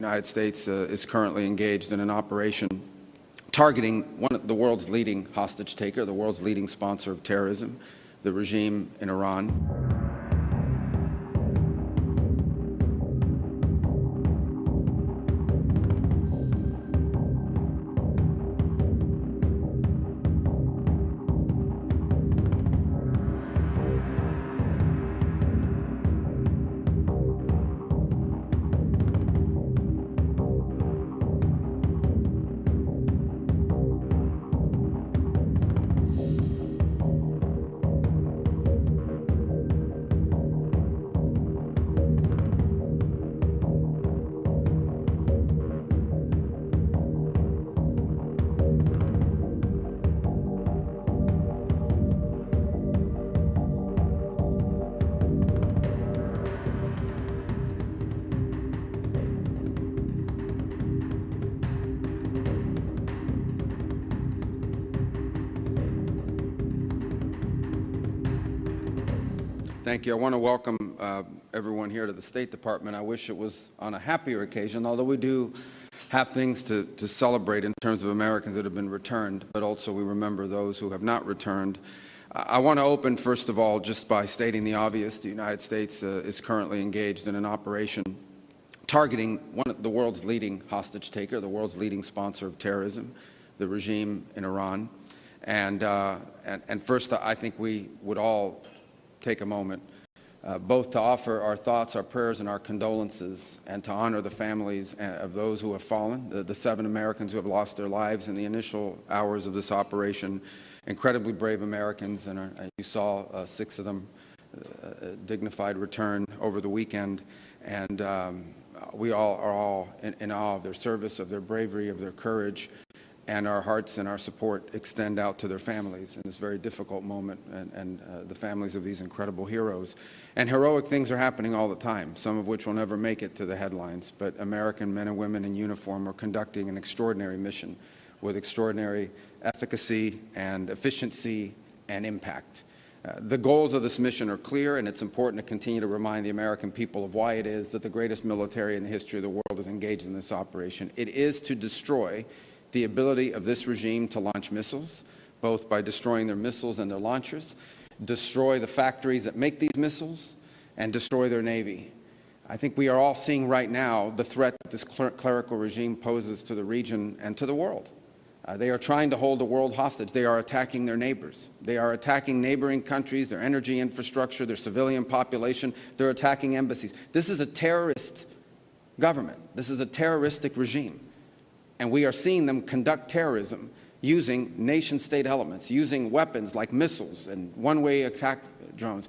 The United States is currently engaged in an operation targeting one of the world's leading hostage taker, the world's leading sponsor of terrorism, the regime in Iran. Thank you. I want to welcome everyone here to the State Department. I wish it was on a happier occasion, although we do have things to celebrate in terms of Americans that have been returned, but also we remember those who have not returned. I want to open, first of all, just by stating the obvious. The United States is currently engaged in an operation targeting one of the world's leading hostage taker, the world's leading sponsor of terrorism, the regime in Iran. And first, I think we would all take a moment both to offer our thoughts, our prayers, and our condolences, and to honor the families of those who have fallen, the 7 Americans who have lost their lives in the initial hours of this operation. Incredibly brave Americans, and you saw 6 of them dignified return over the weekend, and we all are in awe of their service, of their bravery, of their courage, and our hearts and our support extend out to their families in this very difficult moment, and the families of these incredible heroes. And heroic things are happening all the time, some of which will never make it to the headlines, but American men and women in uniform are conducting an extraordinary mission with extraordinary efficacy and efficiency and impact. The goals of this mission are clear, and it's important to continue to remind the American people of why it is that the greatest military in the history of the world is engaged in this operation. It is to destroy the ability of this regime to launch missiles, both by destroying their missiles and their launchers, destroy the factories that make these missiles, and destroy their Navy. I think we are all seeing right now the threat that this clerical regime poses to the region and to the world. They are trying to hold the world hostage. They are attacking their neighbors. They are attacking neighboring countries, their energy infrastructure, their civilian population. They're attacking embassies. This is a terrorist government. This is a terroristic regime. And we are seeing them conduct terrorism using nation-state elements, using weapons like missiles and one-way attack drones.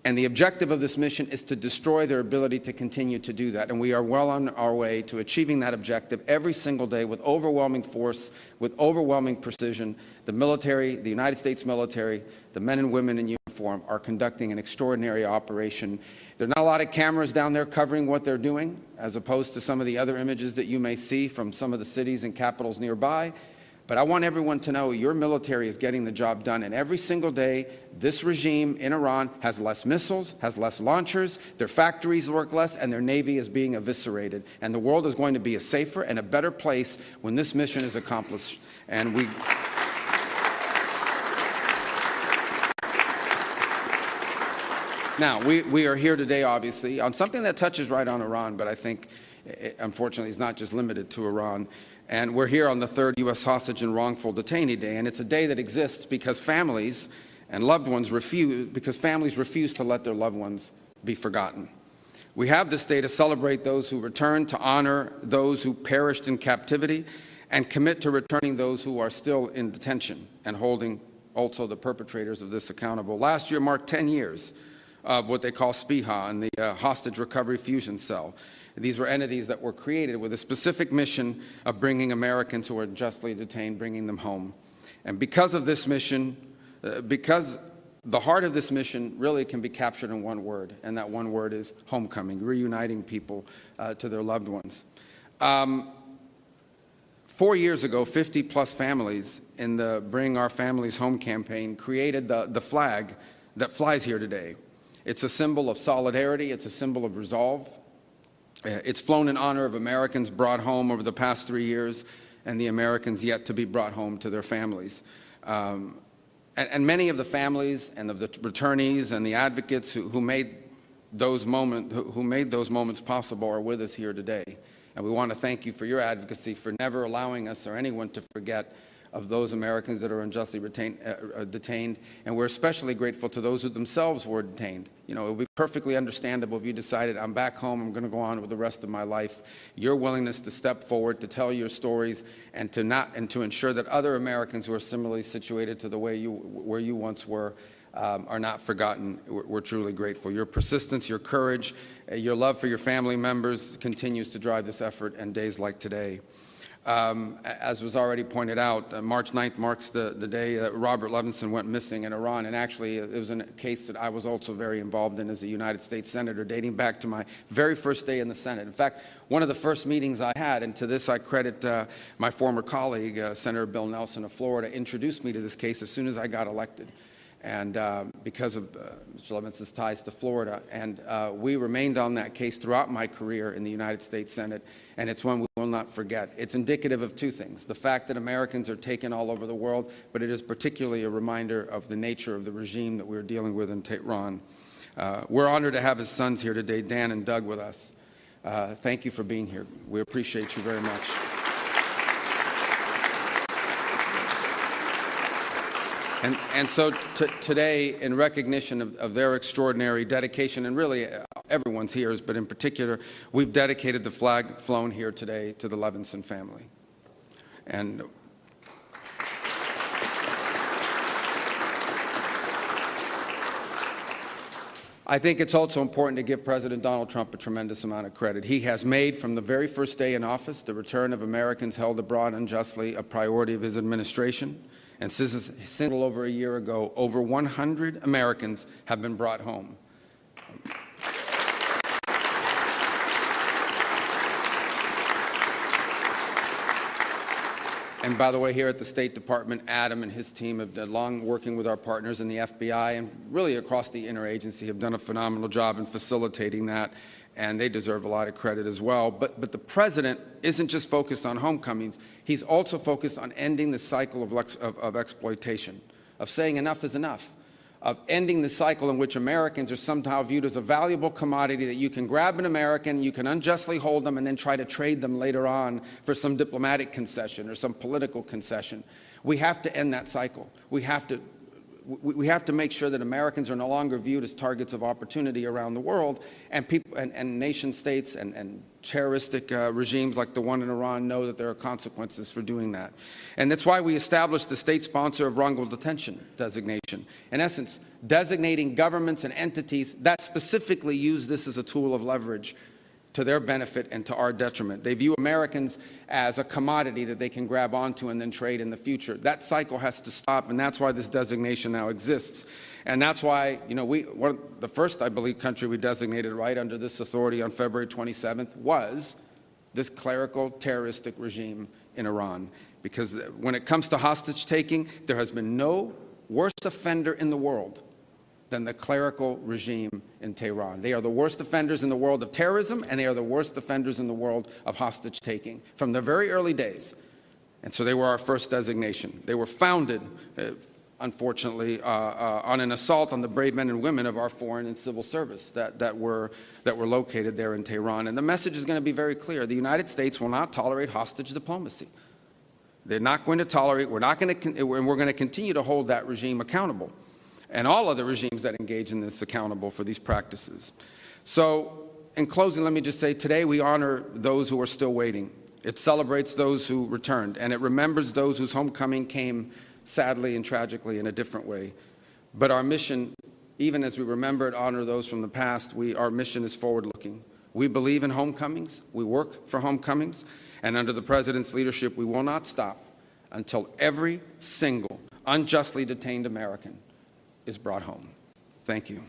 And the objective of this mission is to destroy their ability to continue to do that. And we are well on our way to achieving that objective every single day with overwhelming force, with overwhelming precision. The military, the United States military, the men and women in uniform are conducting an extraordinary operation. There are not a lot of cameras down there covering what they're doing, as opposed to some of the other images that you may see from some of the cities and capitals nearby. But I want everyone to know your military is getting the job done. And every single day, this regime in Iran has less missiles, has less launchers, their factories work less, and their Navy is being eviscerated. And the world is going to be a safer and a better place when this mission is accomplished. And we... Now, we are here today, obviously, on something that touches right on Iran, but I think, unfortunately, it's not just limited to Iran. And we're here on the 3rd U.S. Hostage and Wrongful Detainee Day, and it's a day that exists because families and loved ones refuse to let their loved ones be forgotten. We have this day to celebrate those who returned, to honor those who perished in captivity, and commit to returning those who are still in detention and holding also the perpetrators of this accountable. Last year marked 10 years of what they call SPIHA and the Hostage Recovery Fusion Cell. These were entities that were created with a specific mission of bringing Americans who are justly detained, bringing them home. And because of this mission, because the heart of this mission really can be captured in one word, and that one word is homecoming, reuniting people to their loved ones. 4 years ago, 50-plus families in the Bring Our Families Home campaign created the flag that flies here today. It's a symbol of solidarity. It's a symbol of resolve. It's flown in honor of Americans brought home over the past 3 years and the Americans yet to be brought home to their families. And many of the families and of the returnees and the advocates who made those moments possible are with us here today. And we want to thank you for your advocacy, for never allowing us or anyone to forget of those Americans that are unjustly detained. And we're especially grateful to those who themselves were detained. You know, it would be perfectly understandable if you decided, I'm back home, I'm going to go on with the rest of my life. Your willingness to step forward, to tell your stories, and to ensure that other Americans who are similarly situated to the way where you once were are not forgotten. We're truly grateful. Your persistence, your courage, your love for your family members continues to drive this effort in days like today. As was already pointed out, March 9th marks the day that Robert Levinson went missing in Iran, and actually it was a case that I was also very involved in as a United States Senator, dating back to my very first day in the Senate. In fact, one of the first meetings I had, and to this I credit my former colleague, Senator Bill Nelson of Florida, introduced me to this case as soon as I got elected. And because of Mr. Levinson's ties to Florida. And we remained on that case throughout my career in the United States Senate, and it's one we will not forget. It's indicative of two things: the fact that Americans are taken all over the world, but it is particularly a reminder of the nature of the regime that we're dealing with in Tehran. We're honored to have his sons here today, Dan and Doug, with us. Thank you for being here. We appreciate you very much. And so today, in recognition of their extraordinary dedication, and really everyone's here, but in particular, we've dedicated the flag flown here today to the Levinson family. And I think it's also important to give President Donald Trump a tremendous amount of credit. He has made, from the very first day in office, the return of Americans held abroad unjustly a priority of his administration. And since a little over a year ago, over 100 Americans have been brought home. And by the way, here at the State Department, Adam and his team have done long working with our partners in the FBI and really across the interagency have done a phenomenal job in facilitating that, and they deserve a lot of credit as well. But the president isn't just focused on homecomings. He's also focused on ending the cycle of exploitation, of saying enough is enough, of ending the cycle in which Americans are somehow viewed as a valuable commodity that you can grab an American, you can unjustly hold them, and then try to trade them later on for some diplomatic concession or some political concession. We have to end that cycle. We have to make sure that Americans are no longer viewed as targets of opportunity around the world, and people and nation states and terroristic regimes like the one in Iran know that there are consequences for doing that. And that's why we established the state sponsor of wrongful detention designation. In essence, designating governments and entities that specifically use this as a tool of leverage to their benefit and to our detriment. They view Americans as a commodity that they can grab onto and then trade in the future. That cycle has to stop, and that's why this designation now exists. And that's why, you know, the first, I believe, country we designated right under this authority on February 27th was this clerical terroristic regime in Iran. Because when it comes to hostage taking, there has been no worse offender in the world than the clerical regime in Tehran. They are the worst offenders in the world of terrorism, and they are the worst offenders in the world of hostage-taking from the very early days. And so they were our first designation. They were founded, unfortunately, on an assault on the brave men and women of our foreign and civil service that were located there in Tehran. And the message is going to be very clear. The United States will not tolerate hostage diplomacy. They're not going to tolerate, and we're going to continue to hold that regime accountable, and all other regimes that engage in this accountable for these practices. So, in closing, let me just say, today we honor those who are still waiting. It celebrates those who returned, and it remembers those whose homecoming came sadly and tragically in a different way. But our mission, even as we remember and honor those from the past, our mission is forward-looking. We believe in homecomings, we work for homecomings, and under the President's leadership, we will not stop until every single unjustly detained American is brought home. Thank you.